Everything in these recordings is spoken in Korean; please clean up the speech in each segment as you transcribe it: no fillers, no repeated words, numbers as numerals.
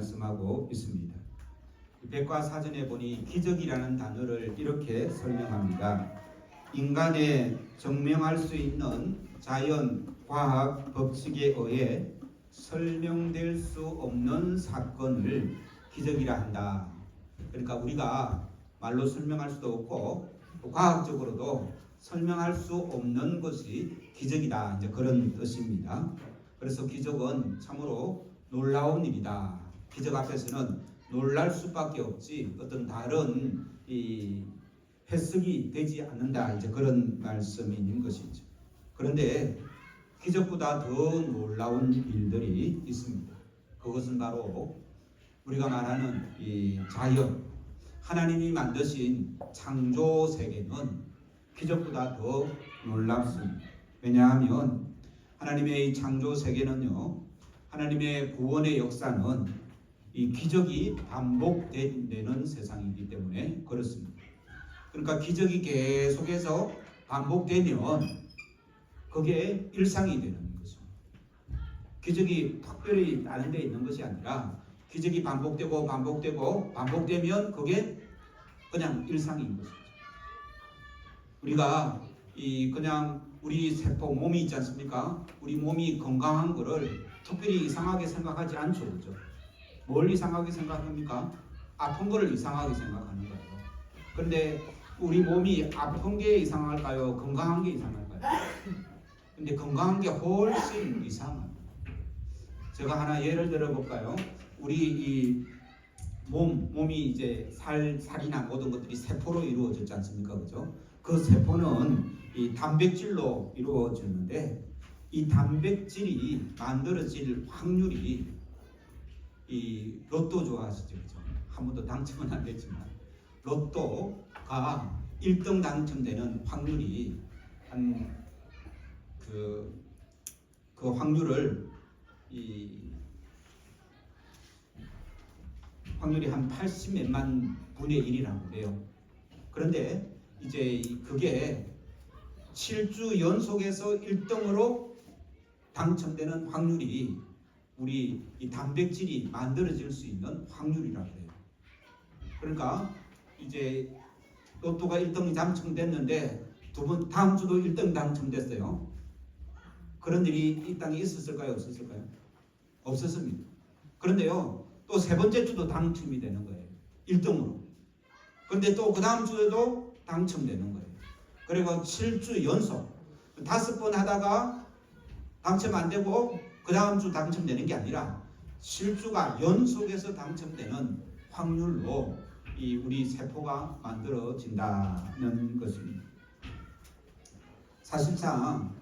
말씀하고 있습니다. 백과사전에 보니 기적이라는 단어를 이렇게 설명합니다. 인간의 증명할 수 있는 자연, 과학 법칙에 의해 설명될 수 없는 사건을 기적이라 한다. 그러니까 우리가 말로 설명할 수도 없고 또 과학적으로도 설명할 수 없는 것이 기적이다. 이제 그런 뜻입니다. 그래서 기적은 참으로 놀라운 일이다. 기적 앞에서는 놀랄 수밖에 없지 어떤 다른 해석이 되지 않는다. 이제 그런 말씀이 있는 것이죠. 그런데 기적보다 더 놀라운 일들이 있습니다. 그것은 바로 우리가 말하는 이 자연, 하나님이 만드신 창조 세계는 기적보다 더 놀랍습니다. 왜냐하면 하나님의 이 창조 세계는요, 하나님의 구원의 역사는 이 기적이 반복되는 세상이기 때문에 그렇습니다. 그러니까 기적이 계속해서 반복되면 그게 일상이 되는 것입니다. 기적이 특별히 다른 데 있는 것이 아니라 기적이 반복되면 그게 그냥 일상인 것이죠. 우리가 그냥 우리 세포 몸이 있지 않습니까? 우리 몸이 건강한 거를 특별히 이상하게 생각하지 않죠. 그렇죠? 뭘 이상하게 생각합니까? 아픈 거를 이상하게 생각하는 거예요. 그런데 우리 몸이 아픈 게 이상할까요? 건강한 게 이상할까요? 근데 건강한 게 훨씬 이상합니다. 제가 하나 예를 들어 볼까요? 우리 이 몸이 이제 살이나 모든 것들이 세포로 이루어졌지 않습니까? 그죠? 그 세포는 이 단백질로 이루어졌는데 이 단백질이 만들어질 확률이 이 로또 좋아하시죠? 그죠? 한 번도 당첨은 안 됐지만 로또가 1등 당첨되는 확률이 한 그 확률을 확률이 한 80 몇만 분의 1이라고 해요. 그런데 이제 그게 7주 연속해서 1등으로 당첨되는 확률이 우리 이 단백질이 만들어질 수 있는 확률이라고 해요. 그러니까 이제 로또가 1등이 당첨됐는데 다음 주도 1등 당첨됐어요. 그런 일이 이 땅에 있었을까요? 없었을까요? 없었습니다. 그런데요, 또 세 번째 주도 당첨이 되는 거예요. 1등으로. 그런데 또 그 다음 주에도 당첨되는 거예요. 그리고 7주 연속 5번 하다가 당첨 안 되고 그 다음 주 당첨되는 게 아니라 7주가 연속해서 당첨되는 확률로 우리 세포가 만들어진다는 것입니다. 사실상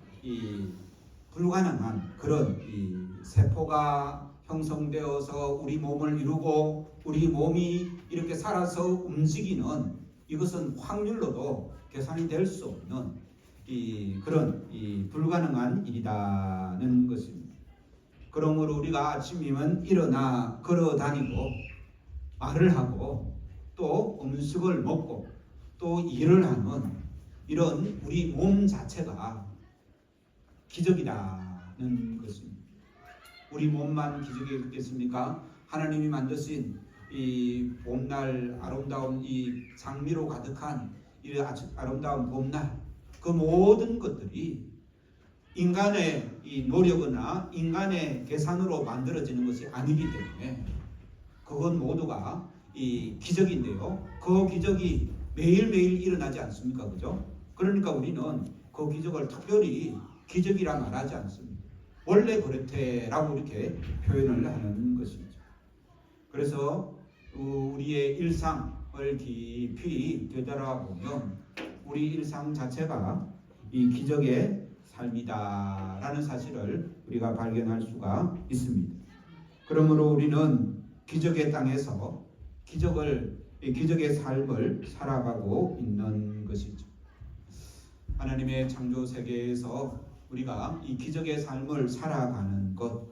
불가능한 그런 세포가 형성되어서 우리 몸을 이루고 우리 몸이 이렇게 살아서 움직이는 이것은 확률로도 계산이 될 수 없는 그런 불가능한 일이라는 것입니다. 그러므로 우리가 아침이면 일어나 걸어 다니고 말을 하고 또 음식을 먹고 또 일을 하는 이런 우리 몸 자체가 기적이라는 것입니다. 우리 몸만 기적이겠습니까? 하나님이 만드신 이 봄날 아름다운 이 장미로 가득한 이 아름다운 봄날, 그 모든 것들이 인간의 이 노력이나 인간의 계산으로 만들어지는 것이 아니기 때문에 그건 모두가 이 기적인데요. 그 기적이 매일매일 일어나지 않습니까? 그죠? 그러니까 우리는 그 기적을 특별히 기적이라 말하지 않습니다. 원래 그렇대라고 이렇게 표현을 하는 것이죠. 그래서 우리의 일상을 깊이 되돌아보면 우리 일상 자체가 이 기적의 삶이다라는 사실을 우리가 발견할 수가 있습니다. 그러므로 우리는 기적의 땅에서 기적의 삶을 살아가고 있는 것이죠. 하나님의 창조 세계에서 우리가 이 기적의 삶을 살아가는 것,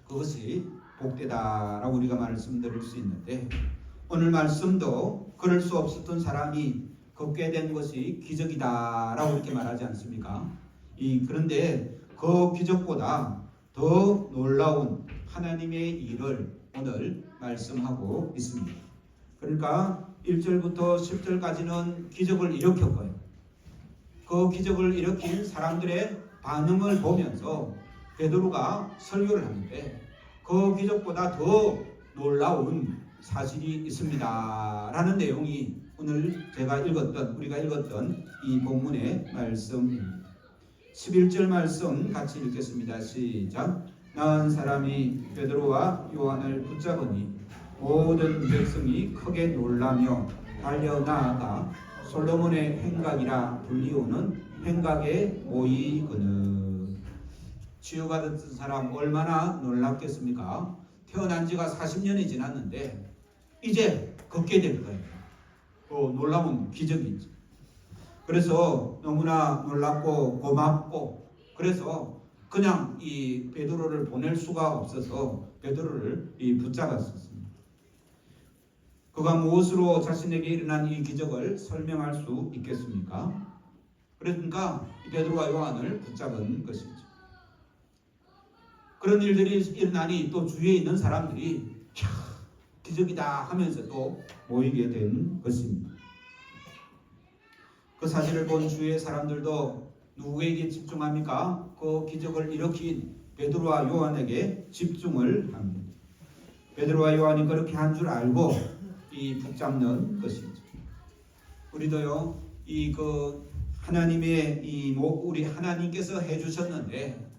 그것이 복되다라고 우리가 말씀드릴 수 있는데, 오늘 말씀도 그럴 수 없었던 사람이 걷게 된 것이 기적이다라고 이렇게 말하지 않습니까? 그런데 그 기적보다 더 놀라운 하나님의 일을 오늘 말씀하고 있습니다. 그러니까 1절부터 10절까지는 기적을 일으켰고요. 그 기적을 일으킨 사람들의 반응을 보면서 베드로가 설교를 하는데 그 기적보다 더 놀라운 사실이 있습니다 라는 내용이 오늘 우리가 읽었던 이 본문의 말씀입니다. 11절 말씀 같이 읽겠습니다. 시작. 나은 사람이 베드로와 요한을 붙잡으니 모든 백성이 크게 놀라며 달려나아가 솔로몬의 행각이라 불리우는 행각에 모이거늘. 치유받은 사람 얼마나 놀랍겠습니까? 태어난 지가 40년이 지났는데 이제 걷게 될 거예요. 놀라운 기적이죠. 그래서 너무나 놀랍고 고맙고, 그래서 그냥 이 베드로를 보낼 수가 없어서 베드로를 붙잡았었습니다. 그가 무엇으로 자신에게 일어난 이 기적을 설명할 수 있겠습니까? 그러니까 베드로와 요한을 붙잡은 것이죠. 그런 일들이 일어나니 또 주위에 있는 사람들이 기적이다 하면서 또 모이게 된 것입니다. 그 사실을 본 주위의 사람들도 누구에게 집중합니까? 그 기적을 일으킨 베드로와 요한에게 집중을 합니다. 베드로와 요한이 그렇게 한 줄 알고 붙잡는 것이죠. 우리도요, 하나님의 우리 하나님께서 해주셨는데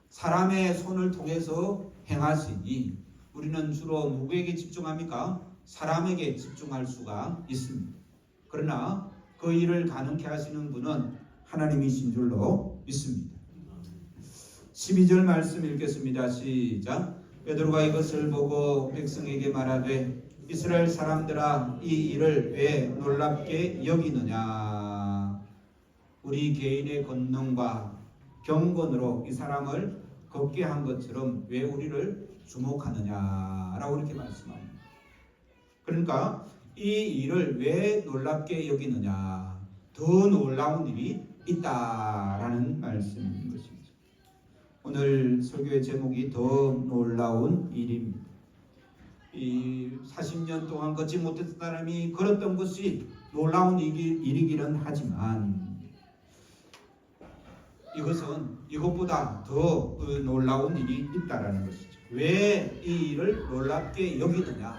사람의 손을 통해서 행하시니 우리는 주로 누구에게 집중합니까? 사람에게 집중할 수가 있습니다. 그러나 그 일을 가능케 하시는 분은 하나님이신 줄로 믿습니다. 12절 말씀 읽겠습니다. 시작. 베드로가 이것을 보고 백성에게 말하되 이스라엘 사람들아, 이 일을 왜 놀랍게 여기느냐? 우리 개인의 권능과 경건으로 이 사람을 걷게 한 것처럼 왜 우리를 주목하느냐라고 이렇게 말씀합니다. 그러니까 이 일을 왜 놀랍게 여기느냐, 더 놀라운 일이 있다라는 말씀인 것입니다. 오늘 설교의 제목이 더 놀라운 일입니다. 이 40년 동안 걷지 못했던 사람이 걸었던 것이 놀라운 일이기는 하지만 이것은 이것보다 더 놀라운 일이 있다라는 것이죠. 왜 이 일을 놀랍게 여기느냐?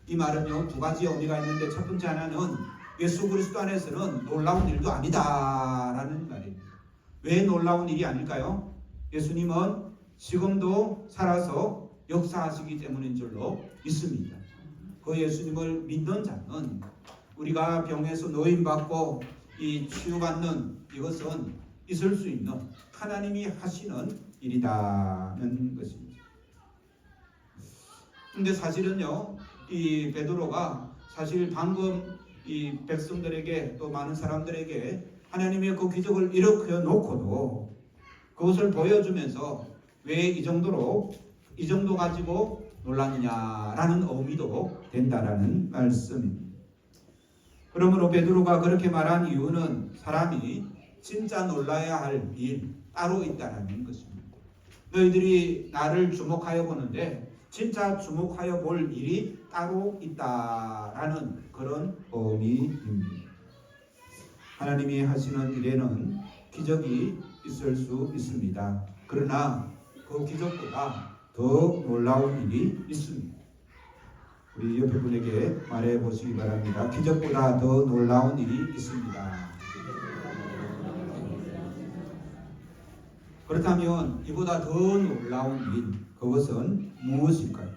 이 말은요, 두 가지 의미가 있는데 첫 번째 하나는 예수 그리스도 안에서는 놀라운 일도 아니다라는 말입니다. 왜 놀라운 일이 아닐까요? 예수님은 지금도 살아서 역사하시기 때문인 줄로 믿습니다. 그 예수님을 믿는 자는 우리가 병에서 노임받고 치유받는 이것은 있을 수 있는 하나님이 하시는 일이라는 것입니다. 근데 사실은요, 이 베드로가 사실 방금 이 백성들에게 또 많은 사람들에게 하나님의 그 기적을 일으켜 놓고도 그것을 보여주면서 왜 이 정도 가지고 놀랐느냐라는 의미도 된다라는 말씀입니다. 그러므로 베드로가 그렇게 말한 이유는 사람이 진짜 놀라야 할 일 따로 있다는 것입니다. 너희들이 나를 주목하여 보는데 진짜 주목하여 볼 일이 따로 있다라는 그런 의미입니다. 하나님이 하시는 일에는 기적이 있을 수 있습니다. 그러나 그 기적보다 더 놀라운 일이 있습니다. 우리 옆에 분에게 말해 보시기 바랍니다. 기적보다 더 놀라운 일이 있습니다. 그렇다면 이보다 더 놀라운 일, 그것은 무엇일까요?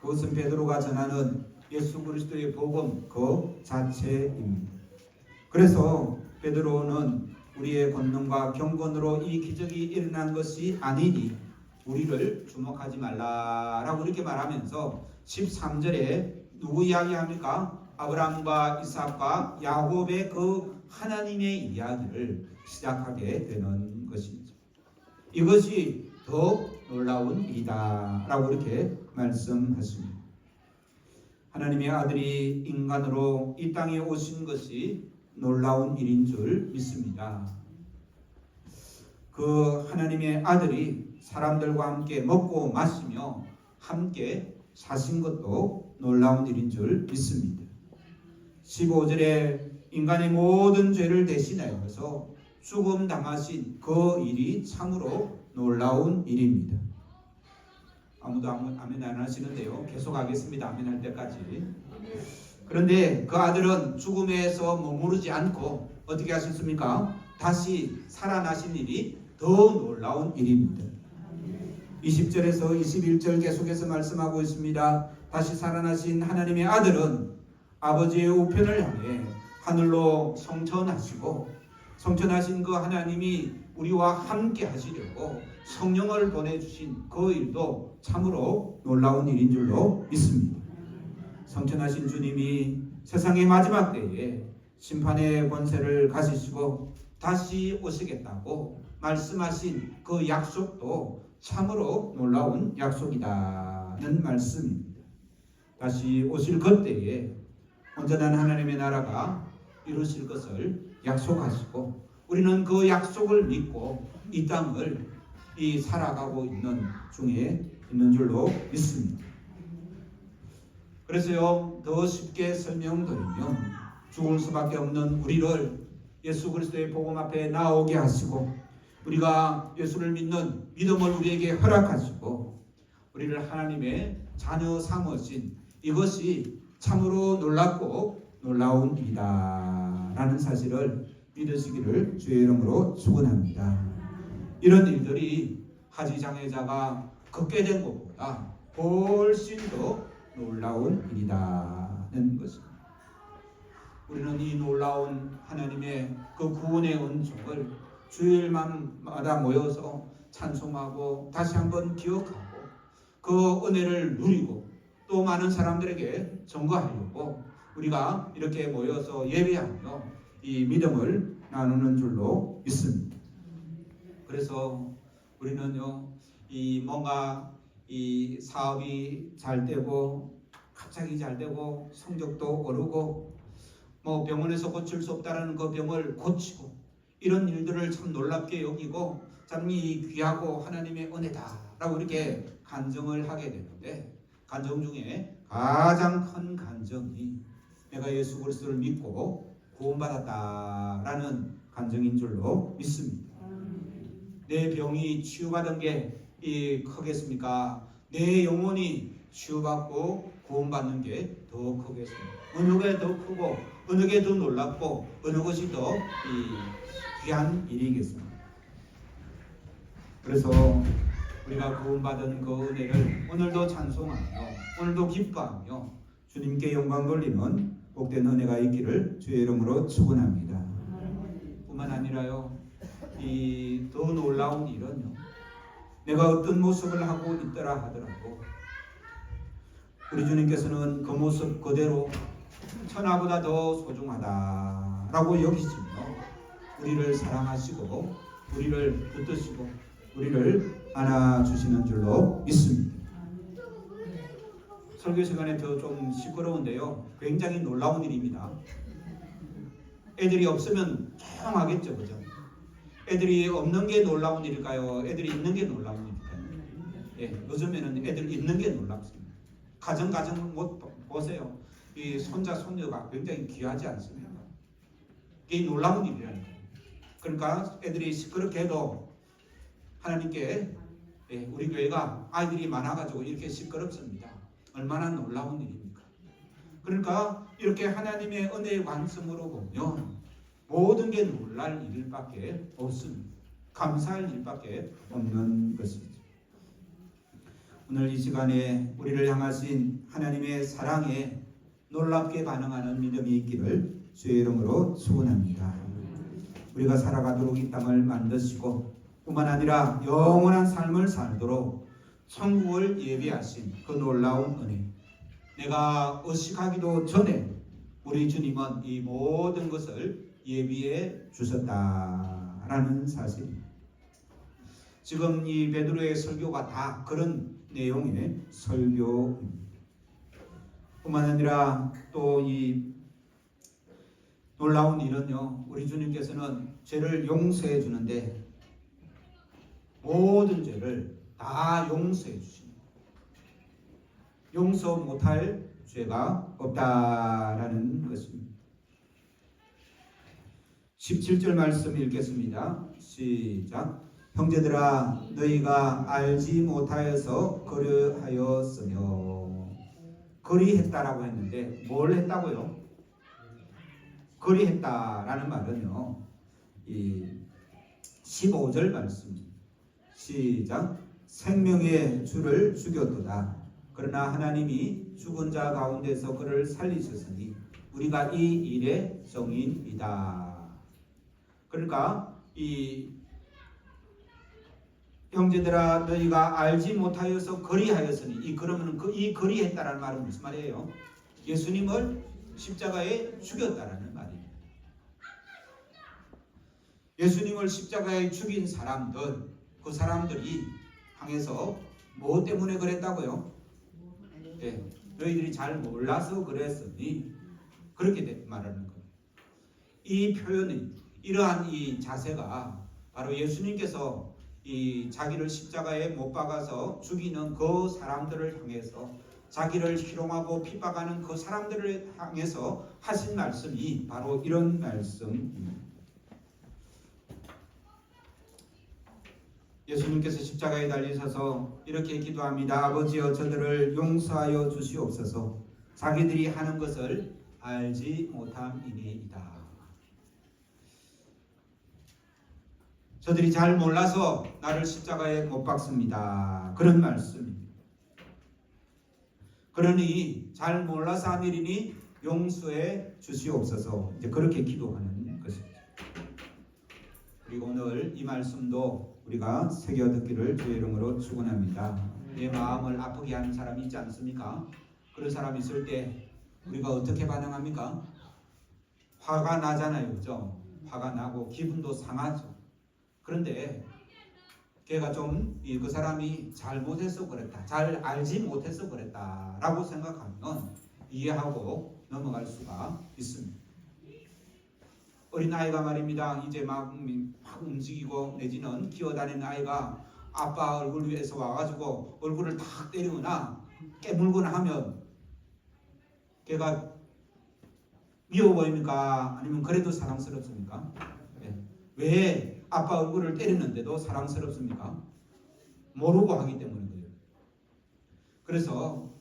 그것은 베드로가 전하는 예수 그리스도의 복음 그 자체입니다. 그래서 베드로는 우리의 권능과 경건으로 이 기적이 일어난 것이 아니니 우리를 주목하지 말라라고 이렇게 말하면서 13절에 누구 이야기합니까? 아브라함과 이삭과 야곱의 그 하나님의 이야기를 시작하게 되는 것입니다. 이것이 더 놀라운 일이다 라고 이렇게 말씀하십니다. 하나님의 아들이 인간으로 이 땅에 오신 것이 놀라운 일인 줄 믿습니다. 그 하나님의 아들이 사람들과 함께 먹고 마시며 함께 사신 것도 놀라운 일인 줄 믿습니다. 15절에 인간의 모든 죄를 대신하여서 죽음 당하신 그 일이 참으로 놀라운 일입니다. 아무도 아멘 안 하시는데요. 계속 하겠습니다. 아멘 할 때까지. 그런데 그 아들은 죽음에서 머무르지 않고 어떻게 하셨습니까? 다시 살아나신 일이 더 놀라운 일입니다. 20절에서 21절 계속해서 말씀하고 있습니다. 다시 살아나신 하나님의 아들은 아버지의 우편을 향해 하늘로 성천하시고, 성천하신 그 하나님이 우리와 함께 하시려고 성령을 보내주신 그 일도 참으로 놀라운 일인 줄로 믿습니다. 성천하신 주님이 세상의 마지막 때에 심판의 권세를 가지시고 다시 오시겠다고 말씀하신 그 약속도 참으로 놀라운 약속이다는 말씀입니다. 다시 오실 그때에 온전한 하나님의 나라가 이루실 것을 약속하시고, 우리는 그 약속을 믿고 이 땅을 살아가고 있는 중에 있는 줄로 믿습니다. 그래서요, 더 쉽게 설명드리면 죽을 수밖에 없는 우리를 예수 그리스도의 복음 앞에 나오게 하시고, 우리가 예수를 믿는 믿음을 우리에게 허락하시고 우리를 하나님의 자녀 삼으신 이것이 참으로 놀랍고 놀라운 일이다 라는 사실을 믿으시기를 주의 이름으로 축원합니다. 이런 일들이 하지장애자가 걷게 된 것보다 훨씬 더 놀라운 일이다는 것입니다. 우리는 이 놀라운 하나님의 그 구원의 은총을 주일마다 모여서 찬송하고 다시 한번 기억하고 그 은혜를 누리고 또 많은 사람들에게 전거하려고 우리가 이렇게 모여서 예배하며 이 믿음을 나누는 줄로 믿습니다. 그래서 우리는요, 뭔가 이 사업이 잘 되고 갑자기 잘 되고 성적도 오르고 병원에서 고칠 수 없다라는 그 병을 고치고 이런 일들을 참 놀랍게 여기고 참 이 귀하고 하나님의 은혜다라고 이렇게 간증을 하게 되는데, 간증 중에 가장 큰 간증이 내가 예수 그리스도를 믿고 구원받았다라는 간증인 줄로 믿습니다. 내 병이 치유받은 게 크겠습니까? 내 영혼이 치유받고 구원받는 게 더 크겠습니다. 어느 게 더 크고 어느 게 더 놀랍고 어느 것이 더 귀한 일이겠습니다. 그래서 우리가 구원받은 그 은혜를 오늘도 찬송하며 오늘도 기뻐하며 주님께 영광 돌리는 복된 은혜가 있기를 주의 이름으로 축원합니다. 뿐만 아니라요, 더 놀라운 일은요, 내가 어떤 모습을 하고 있더라 하더라도 우리 주님께서는 그 모습 그대로 천하보다 더 소중하다라고 여기시며 우리를 사랑하시고 우리를 붙드시고 우리를 안아주시는 줄로 믿습니다. 설교 시간에 더 좀 시끄러운데요, 굉장히 놀라운 일입니다. 애들이 없으면 조용하겠죠, 그죠? 애들이 없는 게 놀라운 일일까요? 애들이 있는 게 놀라운 일일까요? 예, 요즘에는 애들 있는 게 놀랍습니다. 가정 못 보세요. 이 손자 손녀가 굉장히 귀하지 않습니까? 이게 놀라운 일이라니까요. 그러니까 애들이 시끄럽게 해도 하나님께 우리 교회가 아이들이 많아가지고 이렇게 시끄럽습니다. 얼마나 놀라운 일입니까? 그러니까 이렇게 하나님의 은혜의 관점으로 보면 모든 게 놀랄 일밖에 없습니다. 감사할 일밖에 없는 것입니다. 오늘 이 시간에 우리를 향하신 하나님의 사랑에 놀랍게 반응하는 믿음이 있기를 주의 이름으로 축원합니다. 우리가 살아가도록 이 땅을 만드시고 뿐만 아니라 영원한 삶을 살도록 천국을 예비하신 그 놀라운 은혜, 내가 의식하기도 전에 우리 주님은 이 모든 것을 예비해 주셨다라는 사실입니다. 지금 이 베드로의 설교가 다 그런 내용의 설교입니다. 뿐만 아니라 또 이 놀라운 일은요, 우리 주님께서는 죄를 용서해 주는데 모든 죄를 다 용서해 주십니다. 용서 못할 죄가 없다라는 것입니다. 17절 말씀 읽겠습니다. 시작. 형제들아 너희가 알지 못하여서 그리하였으며. 그리했다라고 했는데 뭘 했다고요? 그리했다라는 말은요, 이 15절 말씀 시작. 생명의 주를 죽였도다. 그러나 하나님이 죽은 자 가운데서 그를 살리셨으니 우리가 이 일의 정인이다. 그러니까 이 형제들아 너희가 알지 못하여서 그리하였으니, 이 그러면 이 그리했다라는 말은 무슨 말이에요? 예수님을 십자가에 죽였다라는 말입니다. 예수님을 십자가에 죽인 사람들, 그 사람들이 향해서 뭐 때문에 그랬다고요? 네, 너희들이 잘 몰라서 그랬으니, 그렇게 말하는 거예요. 이 표현이, 이러한 이 자세가 바로 예수님께서 이 자기를 십자가에 못 박아서 죽이는 그 사람들을 향해서, 자기를 희롱하고 핍박하는 그 사람들을 향해서 하신 말씀이 바로 이런 말씀입니다. 예수님께서 십자가에 달리셔서 이렇게 기도합니다. 아버지여 저들을 용서하여 주시옵소서. 자기들이 하는 것을 알지 못함이니이다. 저들이 잘 몰라서 나를 십자가에 못 박습니다. 그런 말씀입니다. 그러니 잘 몰라서 한 일이니 용서해 주시옵소서. 이제 그렇게 기도하는 것입니다. 그리고 오늘 이 말씀도 우리가 새겨 듣기를 주의 이름으로 축원합니다. 내 마음을 아프게 하는 사람이 있지 않습니까? 그런 사람이 있을 때 우리가 어떻게 반응합니까? 화가 나잖아요, 그죠? 화가 나고 기분도 상하죠. 그런데 걔가 좀 그 사람이 잘못해서 그랬다, 잘 알지 못해서 그랬다라고 생각하면 이해하고 넘어갈 수가 있습니다. 어린아이가 말입니다. 이제 막 움직이고 내지는 기어다니는 아이가 아빠 얼굴 위에서 와가지고 얼굴을 탁 때리거나 깨물거나 하면 걔가 미워 보입니까? 아니면 그래도 사랑스럽습니까? 네. 왜 아빠 얼굴을 때리는데도 사랑스럽습니까? 모르고 하기 때문에 그래요. 그래서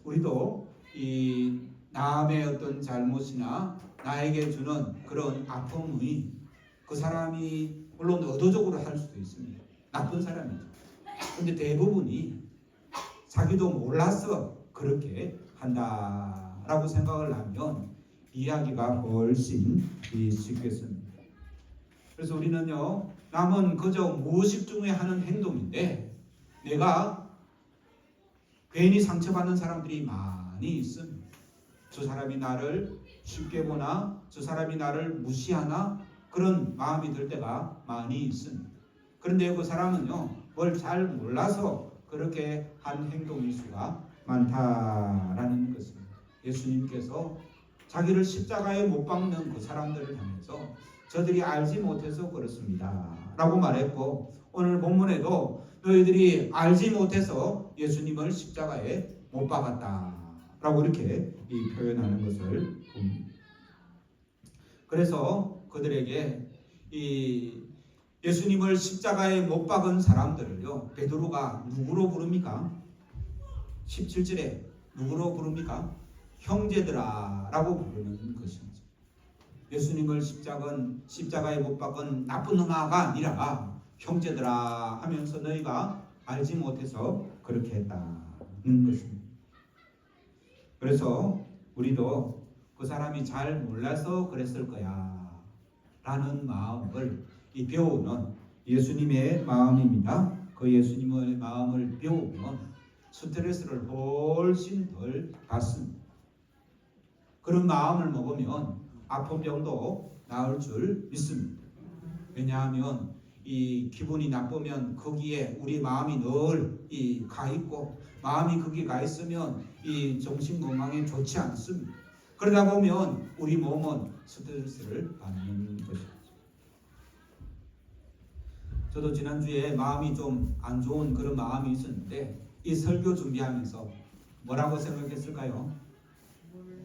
우리도 이 남의 어떤 잘못이나 나에게 주는 그런 아픔이 그 사람이 물론 의도적으로 할 수도 있습니다. 나쁜 사람이죠. 근데 대부분이 자기도 몰라서 그렇게 한다라고 생각을 하면 이해하기가 훨씬 쉽겠습니다. 그래서 우리는요, 남은 그저 무의식 중에 하는 행동인데 내가 괜히 상처받는 사람들이 많이 있습니다. 저 사람이 나를 쉽게 보나, 저 사람이 나를 무시하나, 그런 마음이 들 때가 많이 있습니다. 그런데 그 사람은요, 뭘 잘 몰라서 그렇게 한 행동일 수가 많다라는 것입니다. 예수님께서 자기를 십자가에 못 박는 그 사람들을 향해서 저들이 알지 못해서 그렇습니다 라고 말했고, 오늘 본문에도 너희들이 알지 못해서 예수님을 십자가에 못 박았다 라고 이렇게 표현하는 것을 봅니다. 그래서 그들에게 이 예수님을 십자가에 못 박은 사람들을요, 베드로가 누구로 부릅니까? 17절에 누구로 부릅니까? 형제들아 라고 부르는 것입니다. 예수님을 십자가에 못 박은 나쁜 놈아가 아니라 형제들아 하면서 너희가 알지 못해서 그렇게 했다는 것입니다. 그래서 우리도 그 사람이 잘 몰라서 그랬을 거야 라는 마음을 배우는 예수님의 마음입니다. 그 예수님의 마음을 배우면 스트레스를 훨씬 덜 받습니다. 그런 마음을 먹으면 아픈 병도 나을 줄 믿습니다. 왜냐하면 이 기분이 나쁘면 거기에 우리 마음이 늘 가 있고, 마음이 거기 가 있으면 이 정신 건강에 좋지 않습니다. 그러다 보면 우리 몸은 스트레스를 받는 것입니다. 저도 지난주에 마음이 좀 안 좋은 그런 마음이 있었는데 이 설교 준비하면서 뭐라고 생각했을까요?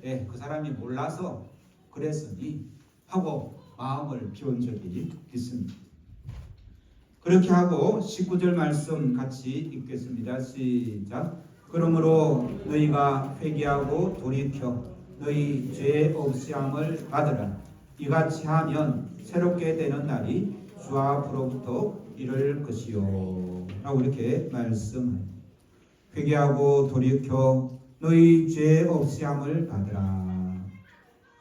그 사람이 몰라서 그랬으니 하고 마음을 비운 적이 있습니다. 그렇게 하고 19절 말씀 같이 읽겠습니다. 시작. 그러므로 너희가 회개하고 돌이켜 너희 죄 없이함을 받으라. 이같이 하면 새롭게 되는 날이 주 앞으로부터 이를 것이요 라고 이렇게 말씀합니다. 회개하고 돌이켜 너희 죄 없이함을 받으라.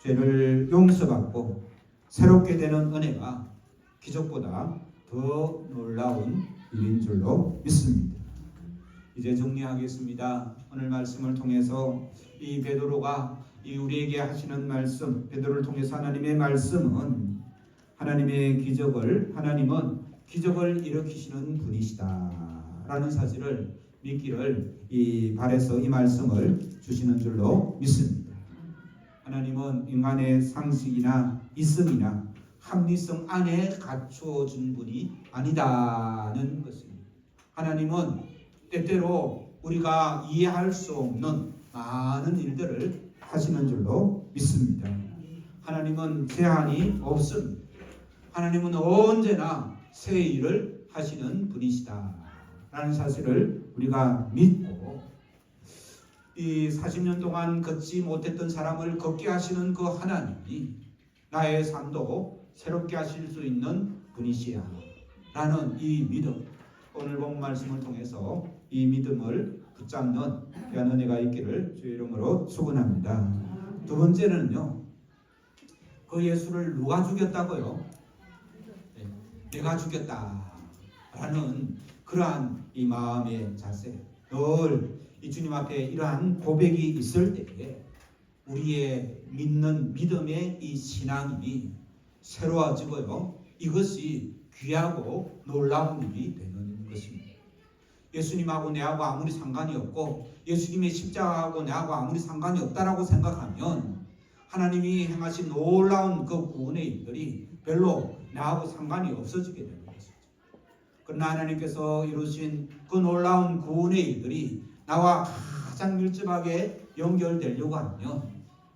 죄를 용서받고 새롭게 되는 은혜가 기적보다 더 놀라운 일인 줄로 믿습니다. 이제 정리하겠습니다. 오늘 말씀을 통해서 이 베드로가 우리에게 하시는 말씀, 베드로를 통해서 하나님의 말씀은 하나님은 기적을 일으키시는 분이시다라는 사실을 믿기를 바라서 이 말씀을 주시는 줄로 믿습니다. 하나님은 인간의 상식이나 이성이나 합리성 안에 갖추어진 분이 아니다는 것입니다. 하나님은 때때로 우리가 이해할 수 없는 많은 일들을 하시는 줄로 믿습니다. 하나님은 제한이 없습니다. 하나님은 언제나 새 일을 하시는 분이시다 라는 사실을 우리가 믿고 이 40년 동안 걷지 못했던 사람을 걷게 하시는 그 하나님이 나의 삶도 새롭게 하실 수 있는 분이시야 라는 이 믿음, 오늘 본 말씀을 통해서 이 믿음을 붙잡는 귀한 은혜가 있기를 주의 이름으로 축원합니다. 두 번째는요, 그 예수를 누가 죽였다고요? 내가 죽였다라는 그러한 이 마음의 자세, 늘 이 주님 앞에 이러한 고백이 있을 때에 우리의 믿는 믿음의 이 신앙이 새로워지고요, 이것이 귀하고 놀라운 일이 되는 것입니다. 예수님하고 내하고 아무리 상관이 없고 예수님의 십자가하고 내하고 아무리 상관이 없다라고 생각하면 하나님이 행하신 놀라운 그 구원의 일들이 별로 나하고 상관이 없어지게 되는 것이죠. 그러나 하나님께서 이루신 그 놀라운 구원의 일들이 나와 가장 밀접하게 연결되려고 하면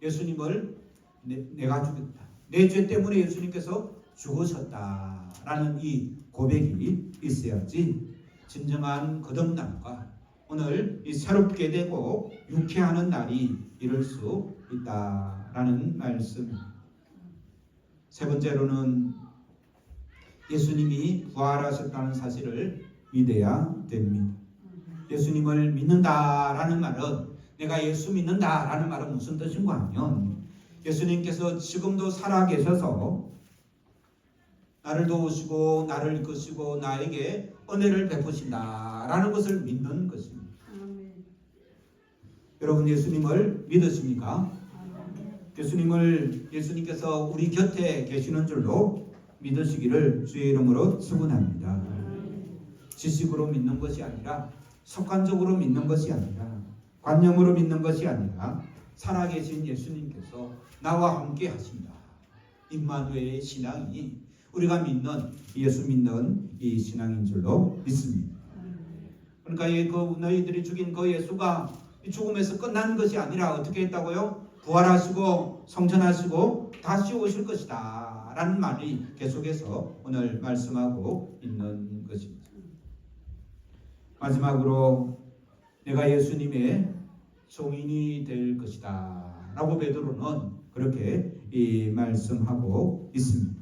예수님을 내가 죽였다, 내 죄 때문에 예수님께서 죽으셨다라는 이 고백이 있어야지 진정한 거듭남과 오늘 이 새롭게 되고 유쾌하는 날이 이룰 수 있다라는 말씀. 세 번째로는 예수님이 부활하셨다는 사실을 믿어야 됩니다. 예수님을 믿는다라는 말은, 내가 예수 믿는다라는 말은 무슨 뜻인가 하면 예수님께서 지금도 살아계셔서 나를 도우시고 나를 이끄시고 나에게 은혜를 베푸신다라는 것을 믿는 것입니다. 여러분 예수님을 믿으십니까? 예수님께서 우리 곁에 계시는 줄로 믿으시기를 주의 이름으로 축원합니다. 지식으로 믿는 것이 아니라, 습관적으로 믿는 것이 아니라, 관념으로 믿는 것이 아니라 살아계신 예수님께서 나와 함께 하신다. 임마누엘의 신앙이 우리가 믿는, 예수 믿는 이 신앙인 줄로 믿습니다. 그러니까 너희들이 죽인 그 예수가 죽음에서 끝난 것이 아니라 어떻게 했다고요? 부활하시고 성천하시고 다시 오실 것이다 라는 말이 계속해서 오늘 말씀하고 있는 것입니다. 마지막으로 내가 예수님의 종인이 될 것이다 라고 베드로는 그렇게 말씀하고 있습니다.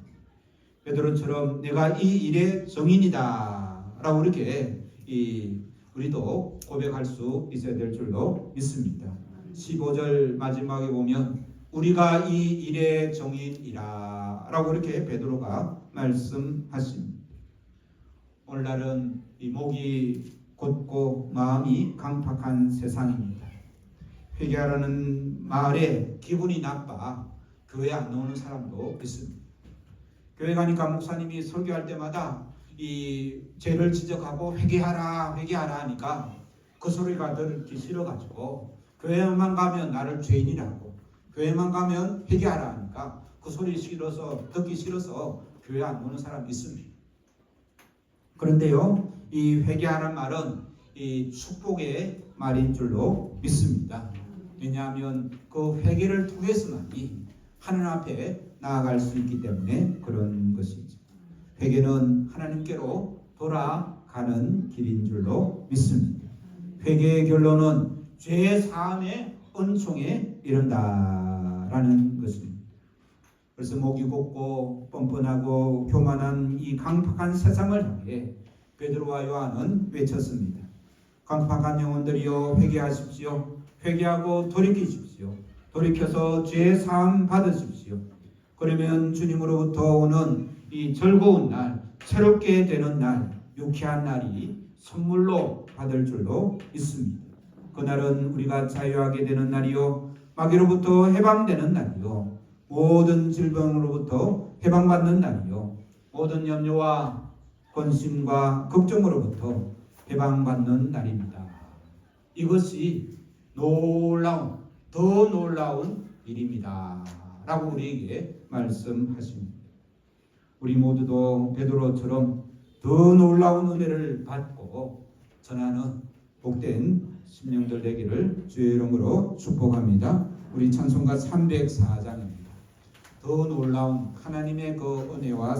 베드로처럼 내가 이 일의 정인이다 라고 이렇게 우리도 고백할 수 있어야 될 줄로 믿습니다. 15절 마지막에 보면 우리가 이 일의 정인이라 라고 이렇게 베드로가 말씀하십니다. 오늘날은 이 목이 곧고 마음이 강팍한 세상입니다. 회개하라는 말에 기분이 나빠 교회 안 나오는 사람도 있습니다. 교회 가니까 목사님이 설교할 때마다 이 죄를 지적하고 회개하라 하니까 그 소리가 듣기 싫어가지고 교회만 가면 나를 죄인이라고, 교회만 가면 회개하라 하니까 그 소리 듣기 싫어서 교회 안 오는 사람이 있습니다. 그런데요, 이 회개하는 말은 이 축복의 말인 줄로 믿습니다. 왜냐하면 그 회개를 통해서만이 하나님 앞에 나아갈 수 있기 때문에 그런 것이죠. 회개는 하나님께로 돌아가는 길인 줄로 믿습니다. 회개의 결론은 죄 사함의 은총에 이른다라는 것입니다. 그래서 목이 곱고 뻔뻔하고 교만한 이 강팍한 세상을 향해 베드로와 요한은 외쳤습니다. 강팍한 영혼들이여 회개하십시오. 회개하고 돌이키십시오. 돌이켜서 죄 사함 받으십시오. 그러면 주님으로부터 오는 이 즐거운 날, 새롭게 되는 날, 유쾌한 날이 선물로 받을 줄로 믿습니다. 그날은 우리가 자유하게 되는 날이요, 마귀로부터 해방되는 날이요, 모든 질병으로부터 해방받는 날이요, 모든 염려와 근심과 걱정으로부터 해방받는 날입니다. 이것이 더 놀라운 일입니다 라고 우리에게 말씀하십니다. 우리 모두도 베드로처럼 더 놀라운 은혜를 받고 전하는 복된 심령들 되기를 주의 이름으로 축복합니다. 우리 찬송가 304장입니다. 더 놀라운 하나님의 그 은혜와